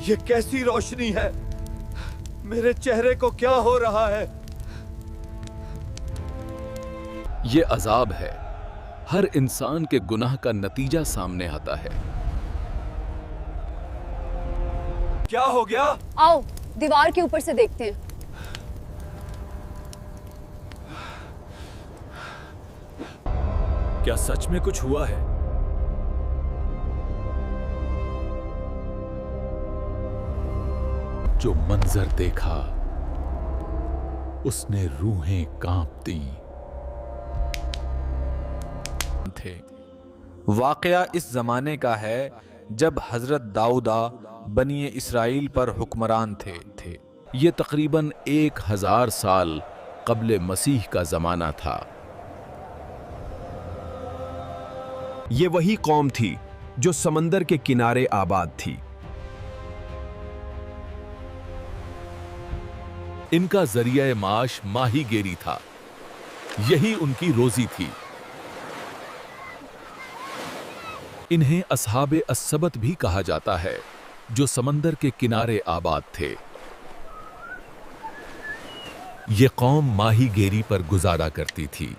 یہ کیسی روشنی ہے؟ میرے چہرے کو کیا ہو رہا ہے؟ یہ عذاب ہے، ہر انسان کے گناہ کا نتیجہ سامنے آتا ہے۔ کیا ہو گیا؟ آؤ دیوار کے اوپر سے دیکھتے ہیں۔ کیا سچ میں کچھ ہوا ہے؟ جو منظر دیکھا اس نے روحیں کانپتی تھے۔ واقعہ اس زمانے کا ہے جب حضرت داؤدہ بنی اسرائیل پر حکمران تھے۔ یہ تقریباً 1000 سال قبل مسیح کا زمانہ تھا۔ یہ وہی قوم تھی جو سمندر کے کنارے آباد تھی۔ ان کا ذریعہ معاش ماہی گیری تھا، یہی ان کی روزی تھی۔ انہیں اصحاب السبت بھی کہا جاتا ہے، جو سمندر کے کنارے آباد تھے۔ یہ قوم ماہی گیری پر گزارا کرتی تھی۔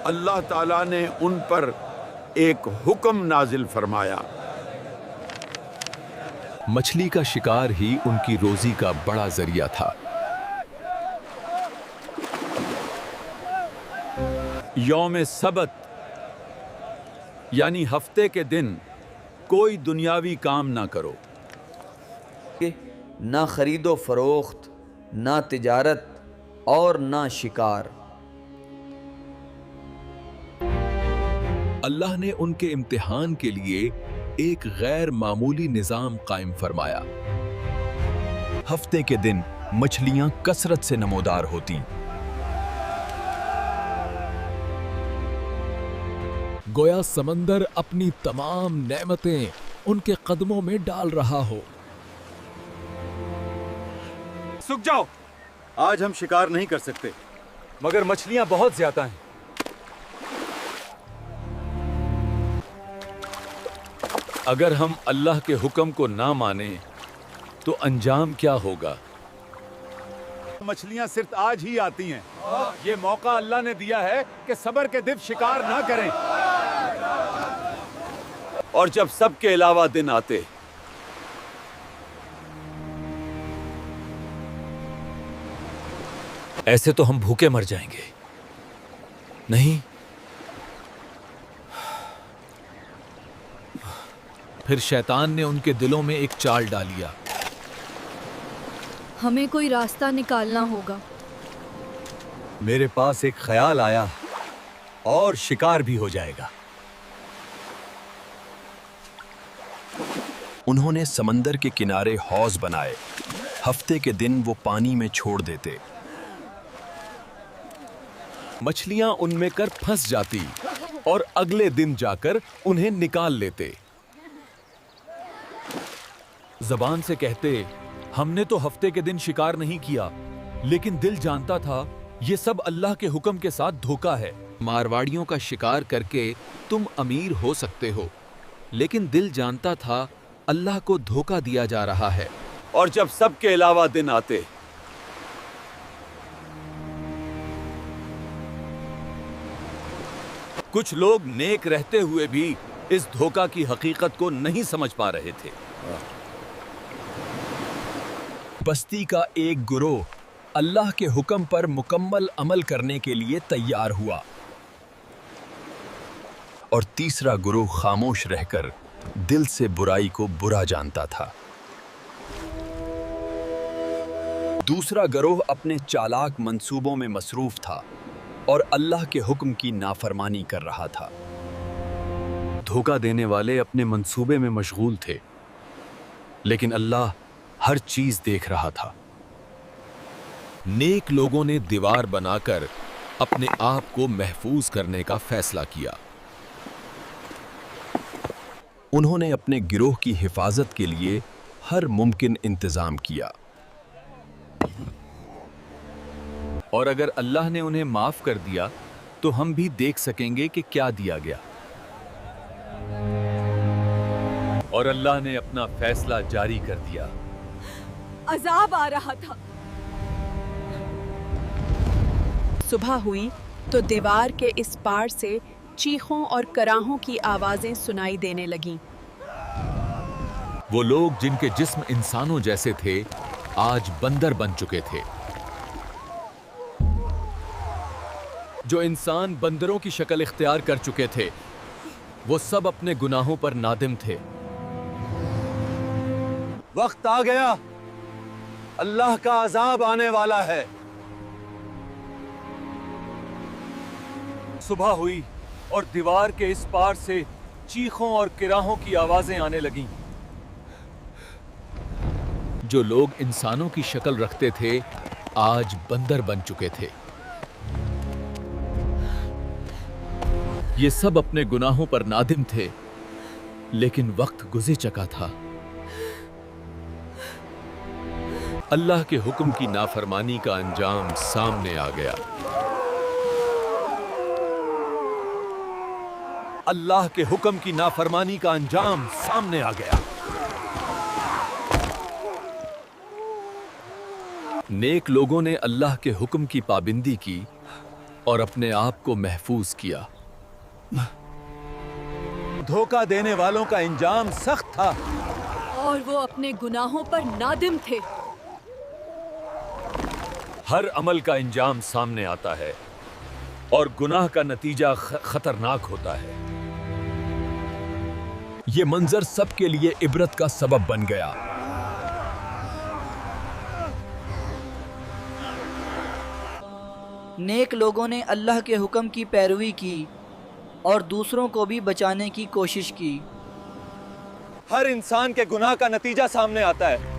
اللہ تعالیٰ نے ان پر ایک حکم نازل فرمایا۔ مچھلی کا شکار ہی ان کی روزی کا بڑا ذریعہ تھا۔ یوم سبت یعنی ہفتے کے دن کوئی دنیاوی کام نہ کرو۔ نہ خرید و فروخت، نہ تجارت اور نہ شکار۔ اللہ نے ان کے امتحان کے لیے ایک غیر معمولی نظام قائم فرمایا۔ ہفتے کے دن مچھلیاں کثرت سے نمودار ہوتی۔ گویا سمندر اپنی تمام نعمتیں ان کے قدموں میں ڈال رہا ہو۔ سک جاؤ، آج ہم شکار نہیں کر سکتے، مگر مچھلیاں بہت زیادہ ہیں۔ اگر ہم اللہ کے حکم کو نہ مانیں تو انجام کیا ہوگا؟ مچھلیاں صرف آج ہی آتی ہیں، یہ موقع اللہ نے دیا ہے کہ صبر کے دن شکار نہ کریں، اور جب سب کے علاوہ دن آتے ایسے تو ہم بھوکے مر جائیں گے، نہیں؟ پھر شیطان نے ان کے دلوں میں ایک چال ڈالیا۔ ہمیں کوئی راستہ نکالنا ہوگا۔ میرے پاس ایک خیال آیا اور شکار بھی ہو جائے گا۔ انہوں نے سمندر کے کنارے حوض بنائے، ہفتے کے دن وہ پانی میں چھوڑ دیتے۔ مچھلیاں ان میں کر پھنس جاتی اور اگلے دن جا کر انہیں نکال لیتے۔ زبان سے کہتے، ہم نے تو ہفتے کے دن شکار نہیں کیا، لیکن دل جانتا تھا یہ سب اللہ کے حکم کے ساتھ دھوکا ہے۔ مارواڑیوں کا شکار کر کے تم امیر ہو سکتے ہو، لیکن دل جانتا تھا اللہ کو دھوکا دیا جا رہا ہے۔ اور جب سب کے علاوہ دن آتے کچھ لوگ نیک رہتے ہوئے بھی اس دھوکا کی حقیقت کو نہیں سمجھ پا رہے تھے۔ بستی کا ایک گروہ اللہ کے حکم پر مکمل عمل کرنے کے لیے تیار ہوا، اور تیسرا گروہ خاموش رہ کر دل سے برائی کو برا جانتا تھا۔ دوسرا گروہ اپنے چالاک منصوبوں میں مصروف تھا اور اللہ کے حکم کی نافرمانی کر رہا تھا۔ دھوکا دینے والے اپنے منصوبے میں مشغول تھے، لیکن اللہ ہر چیز دیکھ رہا تھا۔ نیک لوگوں نے دیوار بنا کر اپنے آپ کو محفوظ کرنے کا فیصلہ کیا۔ انہوں نے اپنے گروہ کی حفاظت کے لیے ہر ممکن انتظام کیا۔ اور اگر اللہ نے انہیں معاف کر دیا तो हम भी देख सकेंगे कि क्या दिया गया। और अल्लाह ने अपना फैसला जारी कर दिया। अजाब आ रहा था। सुबह हुई तो दीवार के इस पार से चीखों और कराहों की आवाजें सुनाई देने लगीं। वो लोग जिनके जिस्म इंसानों जैसे थे आज बंदर बन चुके थे। जो इंसान बंदरों की शक्ल इख्तियार कर चुके थे वो सब अपने गुनाहों पर नादिम थे। वक्त आ गया, अल्लाह का अजाब आने वाला है। सुबह हुई और दीवार के इस पार से चीखों और किराहों की आवाजें आने लगीं। जो लोग इंसानों की शक्ल रखते थे आज बंदर बन चुके थे। ये सब अपने गुनाहों पर नादिम थे, लेकिन वक्त गुज़र चुका था। अल्लाह के हुक्म की नाफरमानी का अंजाम सामने आ गया। अल्लाह के हुक्म की नाफरमानी का अंजाम सामने आ गया। नेक लोगों ने अल्लाह के हुक्म की पाबंदी की और अपने आप को महफूज किया। धोखा देने वालों का अंजाम सख्त था और वो अपने गुनाहों पर नादिम थे। हर अमल का अंजाम सामने आता है और गुनाह का नतीजा खतरनाक होता है। ये मंजर सबके लिए इबरत का सबब बन गया। नेक लोगों ने अल्लाह के हुक्म की पैरवी की और दूसरों को भी बचाने की कोशिश की। हर इंसान के गुनाह का नतीजा सामने आता है।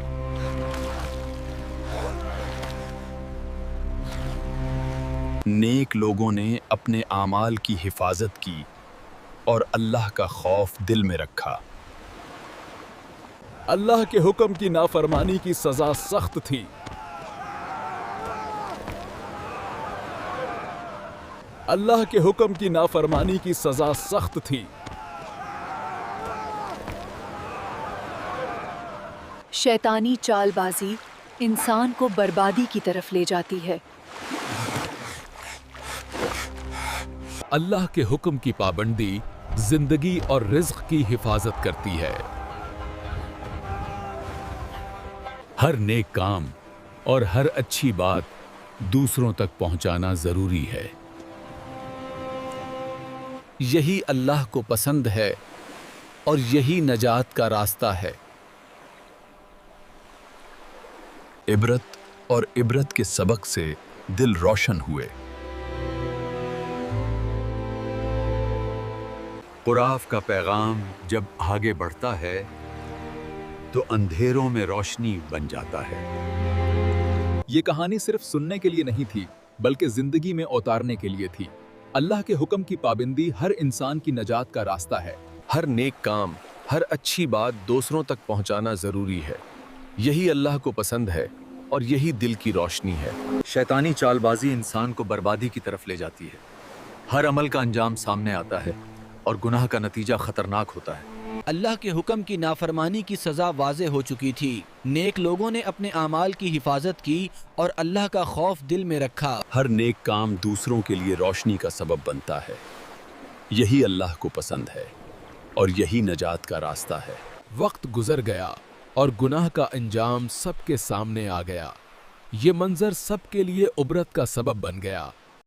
नेक लोगों ने अपने आमाल की हिफाजत की और अल्लाह का खौफ दिल में रखा। अल्लाह के हुक्म की नाफरमानी की सजा सख्त थी। अल्लाह के हुक्म की नाफरमानी की सजा सख्त थी। शैतानी चालबाजी इंसान को बर्बादी की तरफ ले जाती है। अल्लाह के हुक्म की पाबंदी जिंदगी और रिज्क की हिफाजत करती है। हर नेक काम और हर अच्छी बात दूसरों तक पहुंचाना जरूरी है। यही अल्लाह को पसंद है और यही नजात का रास्ता है। इबरत और इबरत के सबक से दिल रोशन हुए। कुराफ का पैगाम जब आगे बढ़ता है तो अंधेरों में रोशनी बन जाता है। ये कहानी सिर्फ सुनने के लिए नहीं थी, बल्कि जिंदगी में उतारने के लिए थी। अल्लाह के हुक्म की पाबंदी हर इंसान की नजात का रास्ता है। हर नेक काम, हर अच्छी बात दूसरों तक पहुंचाना जरूरी है। यही अल्लाह को पसंद है और यही दिल की रोशनी है। शैतानी चालबाजी इंसान को बर्बादी की तरफ ले जाती है। हर अमल का अंजाम सामने आता है और गुनाह का नतीजा खतरनाक होता है। अल्लाह के हुक्म की नाफरमानी की सज़ा वाज़े हो चुकी थी। नेक लोगों ने अपने आमाल की हिफाजत की और अल्लाह का खौफ दिल में रखा। हर नेक काम दूसरों के लिए रोशनी का सबब बनता है। यही अल्लाह को पसंद है और यही नजात का रास्ता है। वक्त गुजर गया और गुनाह का अंजाम सबके सामने आ गया। ये मंजर सबके लिए उबरत का सबब बन गया।